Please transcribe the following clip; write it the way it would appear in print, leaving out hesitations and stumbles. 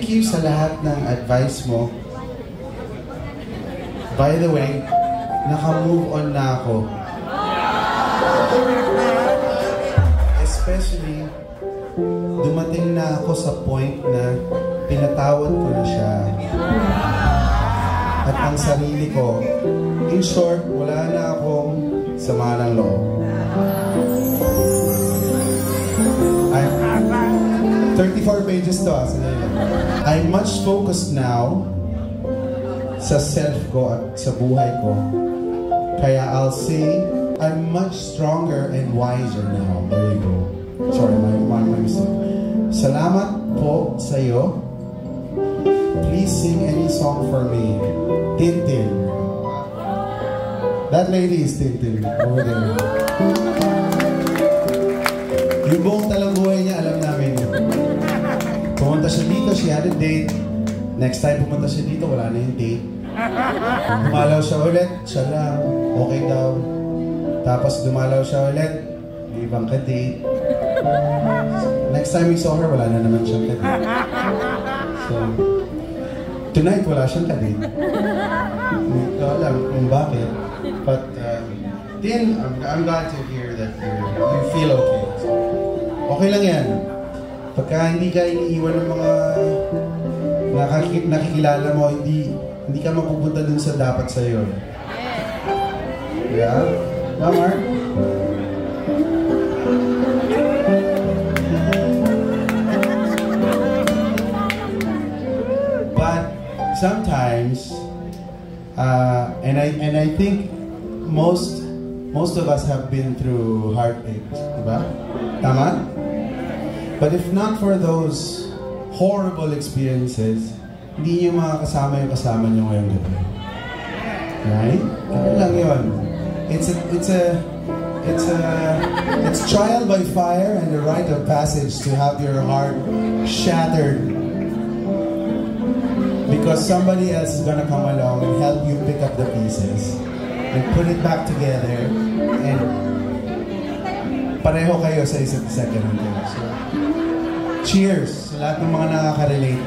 thank you sa lahat ng advice mo. By the way, naka-move on na ako. Especially, dumating na ako sa point na pinatawad ko na siya. At ang sarili ko, in short, wala na akong sama ng loob. I'm 34 pages to us. I'm much focused now sa self ko at sa buhay ko. Kaya I'll say, I'm much stronger and wiser now. There you go. Sorry, my mistake. Salamat po sa iyo. Please sing any song for me. Tintin. That lady is Tintin. Over there. Yung buong talambuhay niya, alam namin. Pumunta siya dito, she had a date. Next time pumunta siya dito, wala na yung date. Dumalaw siya ulit, siya lang. Okay daw. Tapos dumalaw siya ulit, may ibang ka-date. Next time we saw her, wala na naman siyang ka-date. So, tonight, wala siyang ka-date. Hindi ko alam kung bakit. But, then, I'm glad to hear that you feel okay. So, okay lang yan. Pagka hindi ka iniiwan ng mga nakikilala mo, hindi ka mapupunta dun sa dapat sa'yo. Yeah? Mark? But sometimes, and I think most of us have been through heartaches, diba? Tama? But if not for those horrible experiences, hindi niyo makakasama yung kasama niyo ngayong gabi. Right? Ano lang yun. It's trial by fire and a rite of passage to have your heart shattered because somebody else is gonna come along and help you pick up the pieces and put it back together and pareho kayo sa isa't isa. So, cheers sa lahat ng mga nakaka-relate.